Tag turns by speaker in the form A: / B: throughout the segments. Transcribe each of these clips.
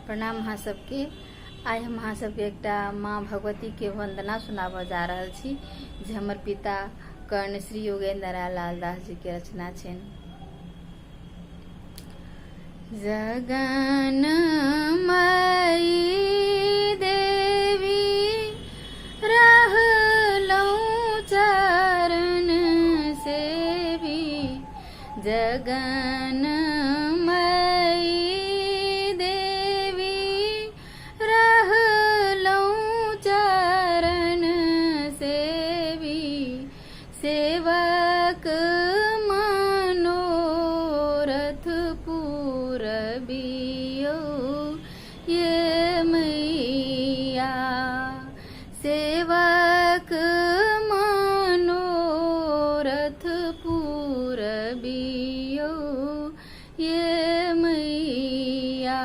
A: प्रणाम अहाँ सबके। आइ हम अहाँ सबके एकटा माँ भगवती के वंदना सुनाबऽ जा रहल छी जे हमर पिता कर्ण श्री योगेंद्र लाल दास जी के रचना छनि। जगन मई देवी रहलहुँ चरण सेवी, जगन मई देवी रहलहुँ चरण सेवी, सेवक मनोरथ पूरबियो ये मैया, सेवक मनोरथ पूरबियो ये मैया।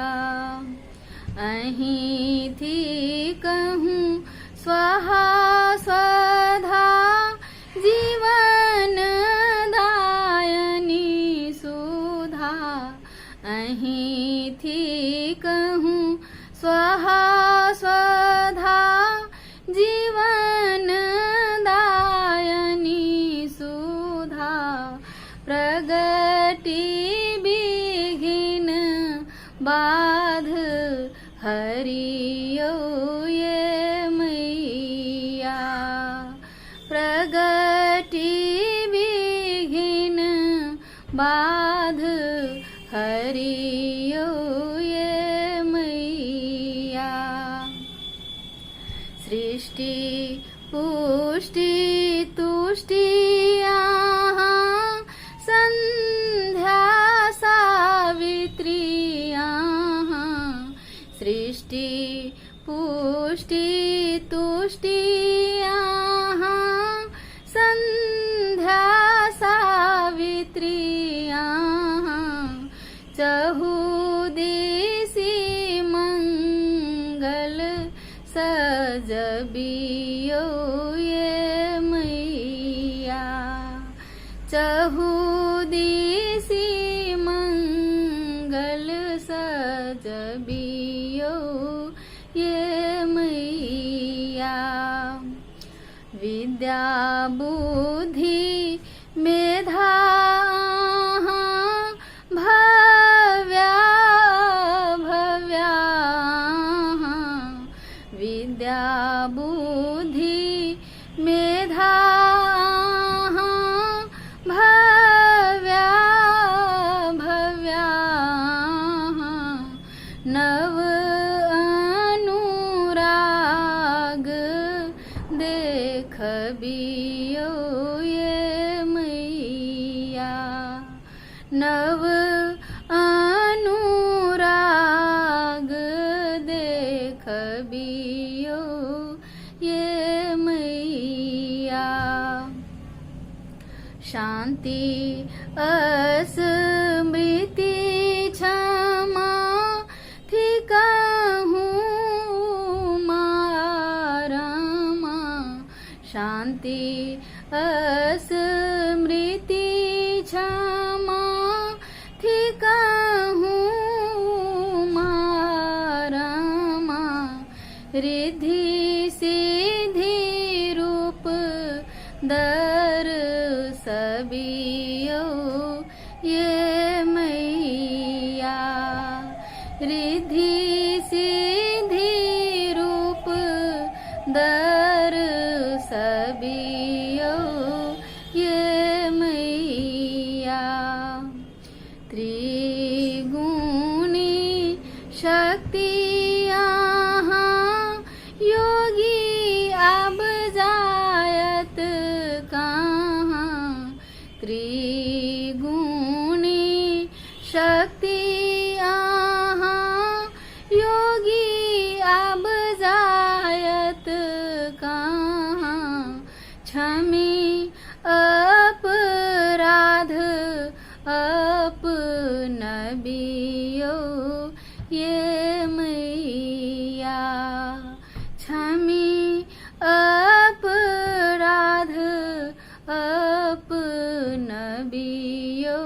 A: अहीं थी कहूँ स्वाहा स्वधा जीवन दायनी सुधा, अहीं थी कहूँ स्वाहा स्वधा जीवन दायनी सुधा, प्रगति विघ्न बाध हरियो ये मैया, प्रगति विघ्न बाध हरियो ये मैया। सृष्टि पुष्टि तुष्टि यहाँ संध्या सावित्री यहाँ, सृष्टि पुष्टि तुष्टि यहाँ संध्या सावित्री यहाँ, चहुदिशि मंगल सजबियो ये मैया, चहुदिशि मंगल सजबियो ये मैया। विद्या बुद्धि मेधा भव्या भव्या, विद्या बुद्धि मेधा भव्या भव्या, नव अनुराग देखबियो ये मैया, नव अनुराग देखबियो ये मैया। शांति स्मृति क्षमा थी कहूँ मारमा, शांति स्मृति क्षमा थी कहूँ मारमा, रिद्धि सिद्धि रूप दर सबियो ये मैया, रिद्धि सिद्धि रूप दर सबियो ये मैया। त्रिगुणी शक्ति यहाँ योगी अब जायत कहाँ, त्रिगुणी शक्ति यहाँ योगी अब जायत कहाँ, क्षमी अपराध अपनबियो ये मैया, क्षमी अपराध अपनबियो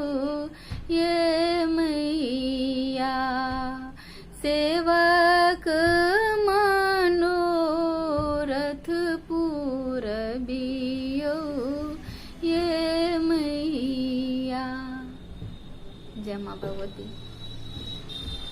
A: ये मैया। सेवा जियो ये मैया। जय माँ भगवती।